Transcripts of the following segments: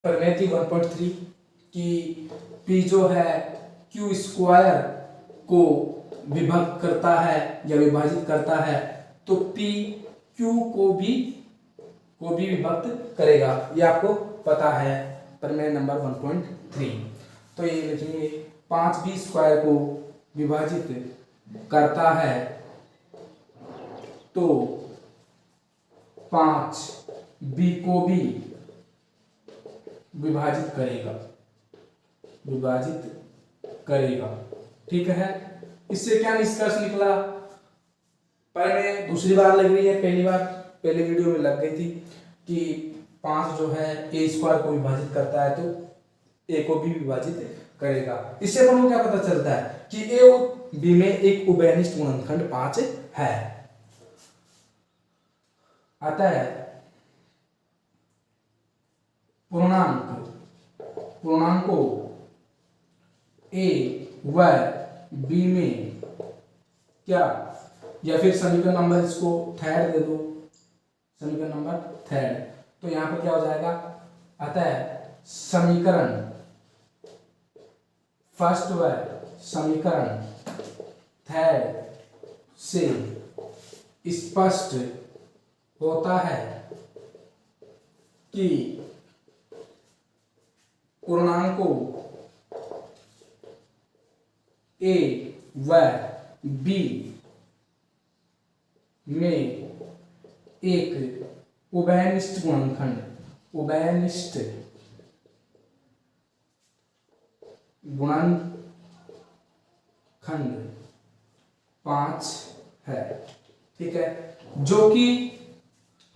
प्रमेय थी 1.3 कि P जो है Q स्क्वायर को विभक्त करता है या विभाजित करता है, तो P Q को भी विभक्त करेगा, ये आपको पता है प्रमेय नंबर 1.3। तो ये लिखेंगे 5B स्क्वायर को विभाजित करता है तो 5B को भी विभाजित करेगा। ठीक है, इससे क्या निष्कर्ष निकला? प्रमेय दूसरी बार लग रही है, पहले वीडियो में लग गई थी कि 5 जो है A स्क्वायर को विभाजित करता है तो A को भी विभाजित करेगा। इससे अपन को क्या पता चलता है कि A और B में एक उभयनिष्ठ गुणनखंड 5 है। अतः पूर्णांकों A व B में क्या, या फिर समीकरण नंबर इसको थर्ड दे दो, समीकरण नंबर थर्ड, तो यहां पर क्या हो जाएगा? अतः समीकरण फर्स्ट व समीकरण थर्ड से स्पष्ट होता है कि पूर्णांकों A व B में एक उभयनिष्ठ गुणनखंड 5 है। ठीक है, जो कि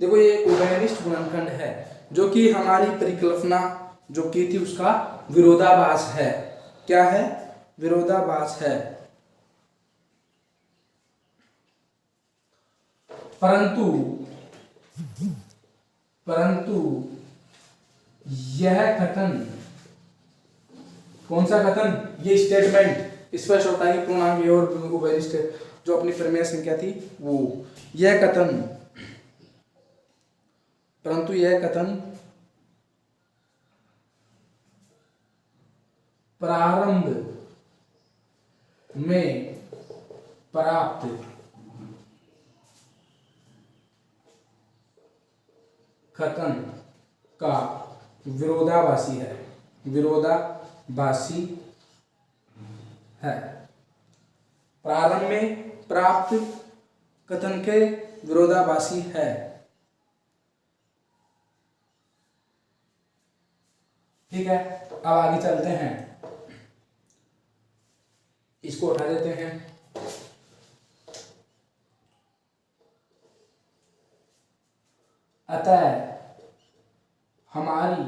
देखो ये उभयनिष्ठ गुणनखंड है, जो कि हमारी परिकल्पना जो की थी उसका विरोधाभास है। क्या है? विरोधाभास है। परंतु यह कथन, कौन सा कथन? ये स्टेटमेंट स्पष्ट होता है कि पूर्णांक और उभयनिष्ठ, जो अपनी प्रमेय संख्या थी वो, यह कथन, परंतु यह कथन प्रारंभ में प्राप्त कथन का विरोधाभासी है। प्रारंभ में प्राप्त कथन के विरोधाभासी है। ठीक है, अब आगे चलते हैं, इसको उठा देते हैं। अतः हमारी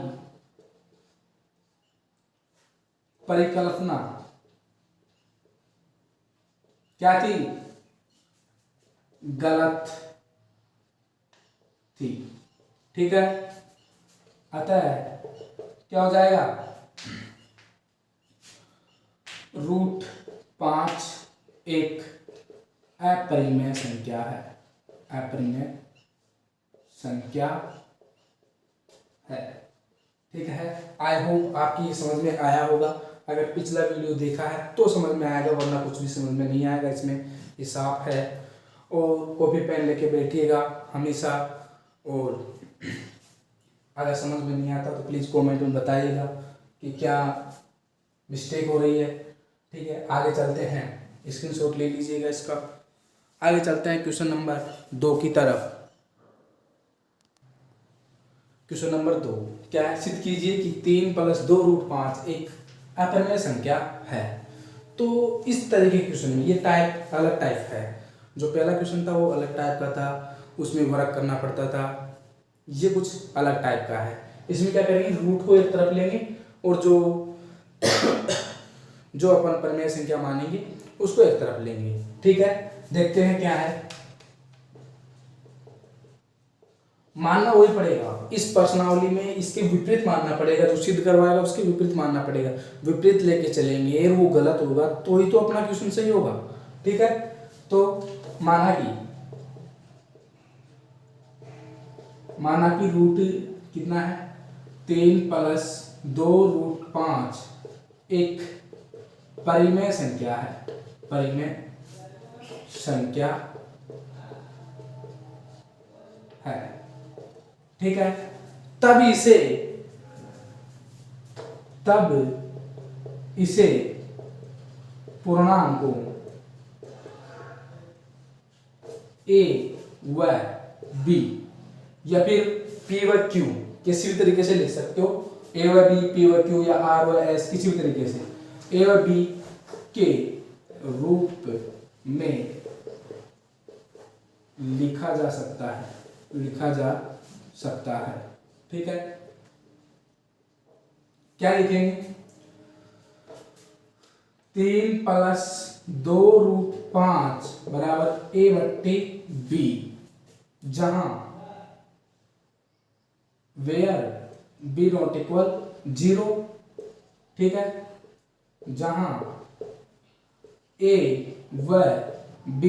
परिकल्पना क्या थी? गलत थी। ठीक है, अतः क्या हो जाएगा? √5 एक अपरिमेय संख्या है, अपरिमेय संख्या है। ठीक है, आई होप आपकी समझ में आया होगा। अगर पिछला वीडियो देखा है तो समझ में आएगा, वरना कुछ भी समझ में नहीं आएगा। इसमें हिसाब है, और कॉपी पेन लेके बैठिएगा हमेशा, और अगर समझ में नहीं आता तो प्लीज़ कमेंट में बताइएगा कि क्या मिस्टेक हो रही है। ठीक है, आगे चलते हैं, स्क्रीनशॉट ले लीजिएगा इसका। आगे चलते हैं क्वेश्चन नंबर 2 की तरफ। क्वेश्चन नंबर 2 क्या है? सिद्ध कीजिए कि 3 + 2 √5 एक अपरिमेय संख्या है। तो इस तरह के क्वेश्चन में ये टाइप अलग टाइप है। जो पहला क्वेश्चन था वो अलग टाइप का था, उसमें वर्क करना पड़ता था। ये कुछ अलग टाइप का है। इसमें क्या करेंगे? रूट को एक तरफ लेंगे और जो अपन परिमेय संख्या मानेंगे उसको एक तरफ लेंगे। ठीक है, देखते हैं क्या है। मानना वही पड़ेगा, इस प्रश्नावली में इसके विपरीत मानना पड़ेगा, जो सिद्ध करवाएगा उसके विपरीत मानना पड़ेगा। विपरीत लेके चलेंगे, वो गलत होगा तो ही तो अपना क्वेश्चन सही होगा। ठीक है, तो माना कि रूट कितना है? 3+2√5 एक परिमेय संख्या है, परिमेय संख्या है। ठीक है, तब इसे पूर्णांकों a व b या फिर p व q किसी भी तरीके से लिख सकते हो, a व b, p व q या r व s, किसी भी तरीके से a व b के रूप में लिखा जा सकता है। ठीक है, क्या लिखेंगे? 3+2√5 बराबर a/b, जहां वेयर b नॉट इक्वल 0। ठीक है, जहां a व b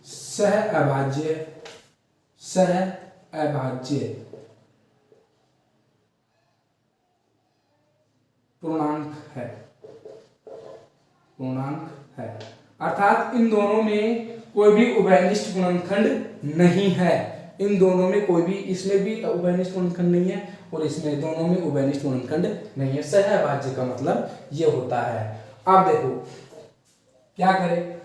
सह अभाज्य पूर्णांक है, अर्थात इन दोनों में कोई भी उभयनिष्ठ गुणनखंड नहीं है। इन दोनों में कोई भी, इसमें भी उभयनिष्ठ गुणनखंड नहीं है और इसमें दोनों में उभयनिष्ठ गुणनखंड नहीं है। सहअभाज्य का मतलब ये होता है। अब देखो क्या करें,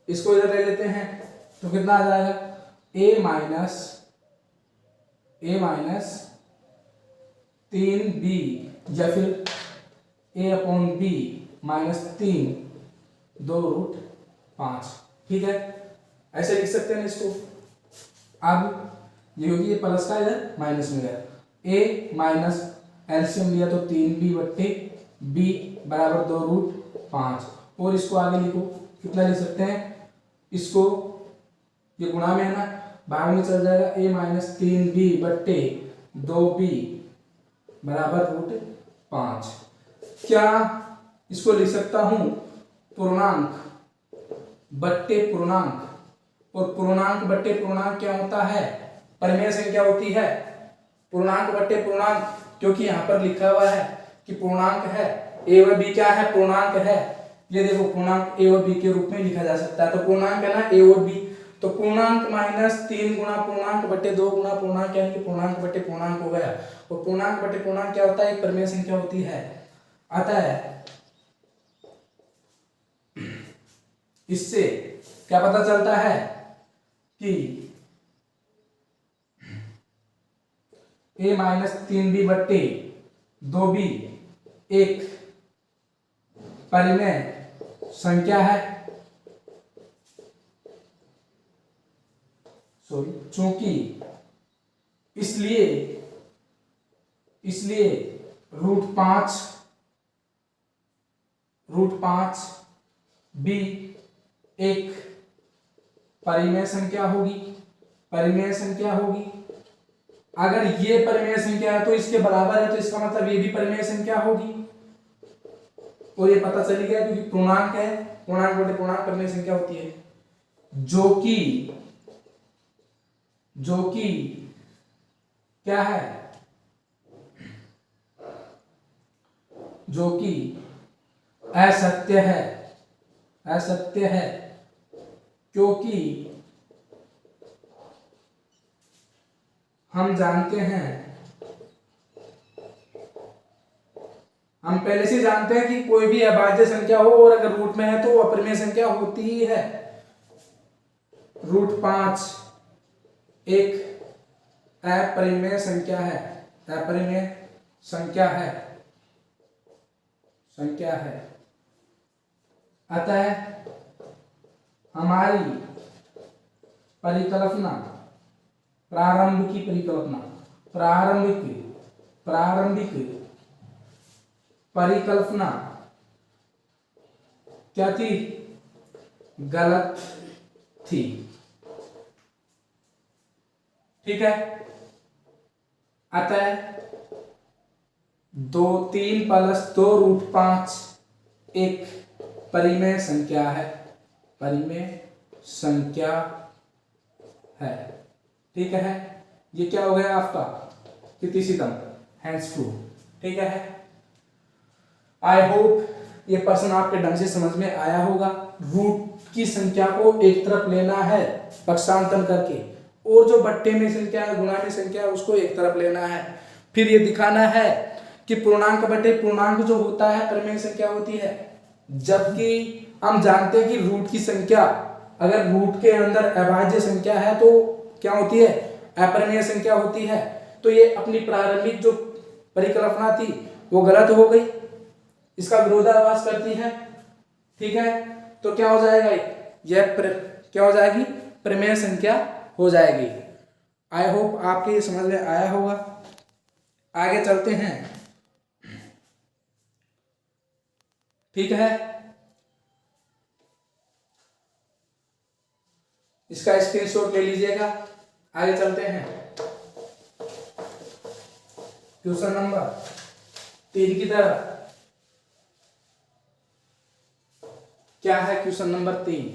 इसको इधर ले लेते हैं तो कितना आ जाएगा? a माइनस 3b या फिर a/b -3/2√5। ठीक है, ऐसे लिख सकते हैं इसको। अब ये होगी, ये प्लस का इधर माइनस में गया, a माइनस एलसीएम लिया तो 3b/b बराबर 2√5, और इसको आगे लिखो, कितना लिख सकते हैं इसको? ये गुणा में है ना, बाहर में चल जाएगा, a माइनस 3b/2b बराबर √5। क्या इसको लिख सकता हूं पूर्णांक बट्टे पूर्णांक, और पूर्णांक बट्टे पूर्णांक क्या होता है? परिमेय संख्या होती है। पूर्णांक बट्टे पूर्णांक, क्योंकि यहां पर लिखा हुआ है कि पूर्णांक है, a व b क्या है? पूर्णांक है। ये देखो, पूर्णांक a व b के रूप में लिखा जा सकता है। तो पूर्णांक है ना a और b, तो पूर्णांक माइनस 3 गुणा पूर्णांक बट्टे 2 गुणा पूर्णांक, यानी कि पूर्णांक बट्टे पूर्णांक हो गया। और पूर्णांक बट्टे पूर्णांक क्या होता है? एक परिमेय संख्या होती है। अतः इससे क्या पता चलता है कि a माइनस 3b/2b एक परिमेय संख्या है। चूंकि इसलिए √5 b एक परिमेय संख्या होगी। अगर ये परिमेय संख्या है तो इसके बराबर है, तो इसका मतलब ये भी परिमेय संख्या होगी। और ये पता चली गया, क्योंकि पूर्णांक है, पूर्णांक बटे पूर्णांक परिमेय संख्या होती है, जो कि क्या है? जो कि असत्य है, क्योंकि हम जानते हैं, हम पहले से जानते हैं कि कोई भी अभाज्य संख्या हो और अगर रूट में है तो वो अपरिमेय संख्या होती ही है। √5 एक अपरिमेय संख्या है। अतः हमारी परिकल्पना, प्रारंभिक परिकल्पना क्या थी? गलत थी। ठीक है, अतः 3+2√5 एक परिमेय संख्या है। ठीक है, ये क्या हो गया आपका कृतिशितम हैंड्स फ्रू। ठीक है, आई होप ये पर्सन आपके ढंग से समझ में आया होगा। रूट की संख्या को एक तरफ लेना है पक्षांतरण करके, और जो बट्टे में संख्या है, गुणा में संख्या है, उसको एक तरफ लेना है। फिर ये दिखाना है कि पूर्णांक बटे पूर्णांक जो होता है परिमेय संख्या होती है, जबकि हम जानते हैं कि रूट की संख्या अगर रूट के अंदर अभाज्य संख्या है तो क्या होती है, अपरिमेय संख्या होती है। तो ये अपनी प्रारंभिक जो परिकल्पना थी वो गलत हो गई, इसका विरोधाभास करती है। ठीक है, तो क्या हो जाएगा, यह क्या हो जाएगी, प्रमेय संख्या हो जाएगी। आई होप आपके समझ में आया होगा। आगे चलते हैं। ठीक है, इसका स्क्रीनशॉट ले लीजिएगा। आगे चलते हैं क्वेश्चन नंबर 3 की तरफ। क्या है क्वेश्चन नंबर 3?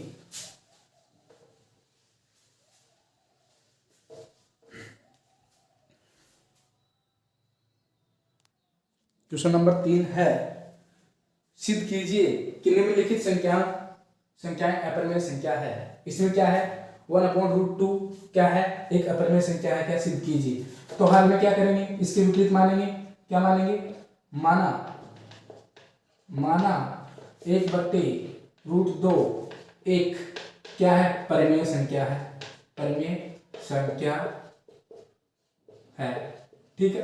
क्वेश्चन नंबर 3 है, सिद्ध कीजिए कि निम्नलिखित संख्याएं अपरिमेय संख्या है। इसमें क्या है, 1/√2 क्या है, एक अपरिमेय संख्या है, क्या सिद्ध कीजिए। तो हाल में क्या करेंगे, इसके विपरीत मानेंगे। क्या मानेंगे, माना 1/√2 एक क्या है, परिमेय संख्या है, परिमेय संख्या है। ठीक है,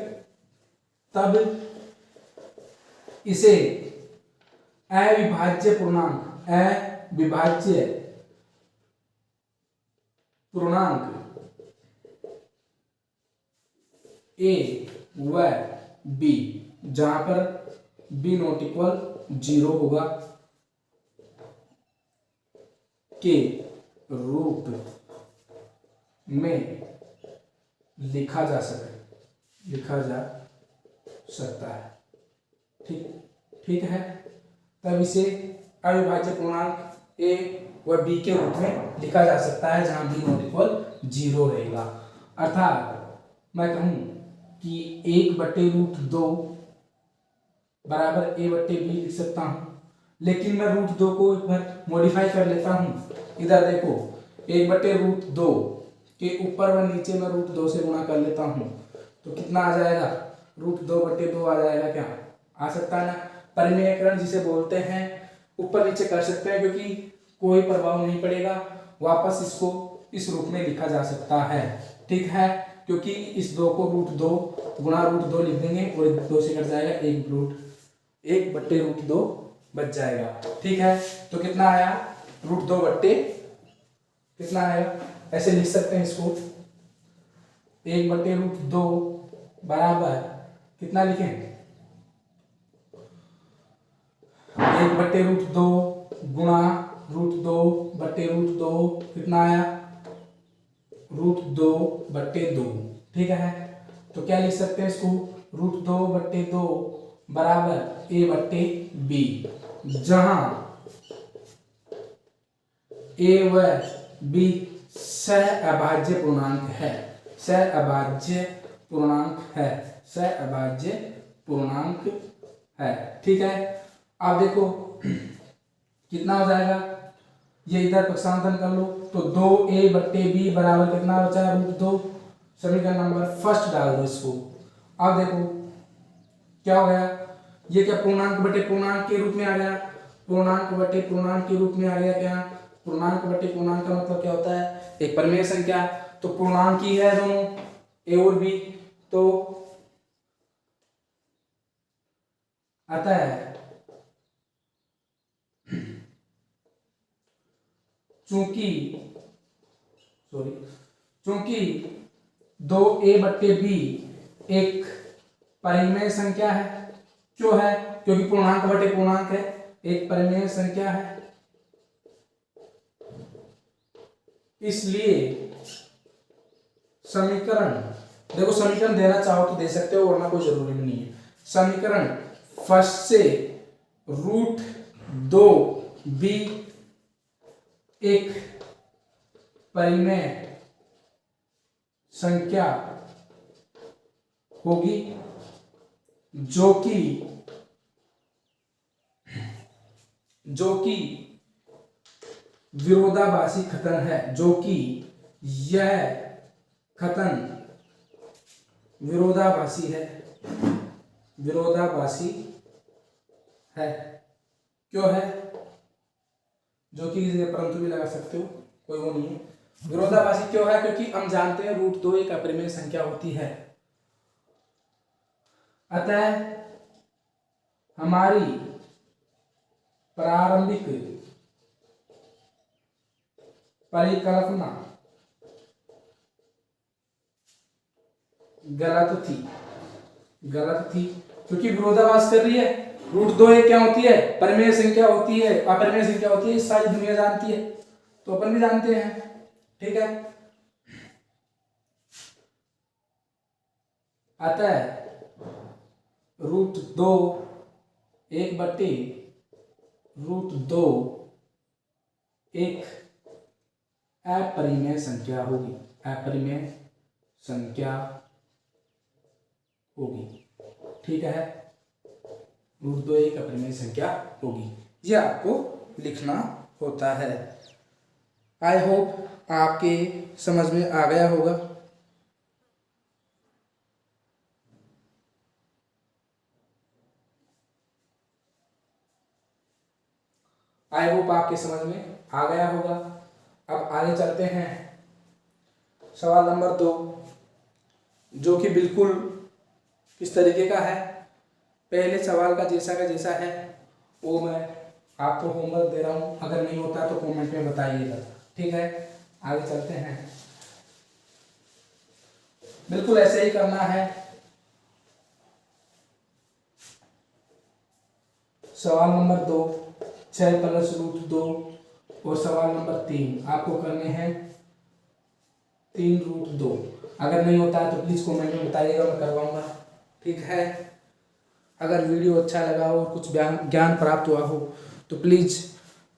तब इसे अविभाज्य पूर्णांक ए व बी, जहां पर b नॉट इक्वल 0 होगा, के रूप में लिखा जा सकता है। ठीक है, तब इसे अविभाज्य पूर्णांक a व b के रूप में लिखा जा सकता है, जहां b नॉट इक्वल 0 रहेगा। अर्थात मैं कहूं कि 1/√2 बराबर a/b लिख सकता हूं, लेकिन मैं √2 को एक बार मॉडिफाई कर लेता हूं। इधर देखो, 1/√2 के ऊपर व नीचे मैं √2 से गुणा कर लेता हूं, तो कितना आ जाएगा, √2/2 आ जाएगा। क्या आ सकता है ना, परिमेयकरण जिसे बोलते हैं, ऊपर नीचे कर सकते हैं क्योंकि कोई प्रभाव नहीं पड़ेगा, वापस इसको इस रूप में लिखा जा सकता है। ठीक है, क्योंकि इस 2 को √2 गुणा √2 लिख देंगे और 2 से कट जाएगा, 1/√2 बच जाएगा। ठीक है, तो कितना आया, √2 कितना आएगा, ऐसे लिख सकते हैं इसको, 1/√2 बराबर कितना लिखें, 1/√2 गुणा √2/√2 कितना आया, √2/2। ठीक है, तो क्या लिख सकते हैं इसको, √2/2 बराबर a/b, जहां a व b सहअभाज्य पूर्णांक है, सहअभाज्य पूर्णांक है। ठीक है, आप देखो कितना हो जाएगा, ये इधर पक्षांतरण कर लो तो 2a/b बराबर कितना बचा, √2। समीकरण नंबर फर्स्ट डाल दो इसको। अब देखो क्या हो गया, ये क्या पूर्णांक बटे पूर्णांक के रूप में आ गया, पूर्णांक बटे पूर्णांक के रूप में आ गया। क्या पूर्णांक बटे पूर्णांक का मतलब क्या होता है, एक परिमेय संख्या, तो पूर्णांक ही है दोनों a और b, तो आता है चूंकि 2a/b एक परिमेय संख्या है, क्यों है, क्योंकि पूर्णांक बटे पूर्णांक है, एक परिमेय संख्या है, इसलिए समीकरण, देखो समीकरण देना चाहो तो दे सकते हो वरना कोई जरूरी नहीं है। समीकरण फर्स्ट से √2b एक परिमेय संख्या होगी जो कि विरोधाभासी कथन है, जो कि यह कथन विरोधाभासी है, विरोधाभासी है। क्यों है? जो कि परंतु भी लगा सकते हो, कोई वो नहीं है। विरोधाभासी क्यों है? क्योंकि हम जानते हैं √2 एक अपरिमेय संख्या होती है, अतः हमारी प्रारंभिक परिकल्पना गलत थी क्योंकि विरोधाभास कर रही है। √2 एक क्या होती है? परिमेय संख्या होती है, अपरिमेय संख्या होती है, सारी दुनिया जानती है, तो अपन भी जानते हैं। ठीक है, अतः √2 √2 एक अपरिमेय संख्या होगी, अपरिमेय संख्या होगी। ठीक है, √2 एक अपरिमेय संख्या होगी, यह आपको लिखना होता है। आई होप आपके समझ में आ गया होगा। आई होप आपके समझ में आ गया होगा। अब आगे चलते हैं सवाल नंबर 2, जो कि बिल्कुल किस तरीके का है। पहले सवाल का जैसा है वो मैं आपको होमवर्क दे रहा हूँ, अगर नहीं होता तो कमेंट में बताइएगा। ठीक है, आगे चलते हैं। बिल्कुल ऐसे ही करना है। सवाल नंबर 2 6 + √2 और सवाल नंबर 3 आपको करने हैं 3√2। अगर नहीं होता है तो प्लीज़ कमेंट में बताइएगा, मैं करवाऊंगा। ठीक है, अगर वीडियो अच्छा लगा हो, कुछ ज्ञान प्राप्त हुआ हो तो प्लीज़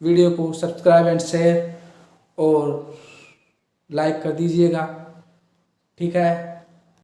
वीडियो को सब्सक्राइब एंड शेयर और लाइक कर दीजिएगा। ठीक है।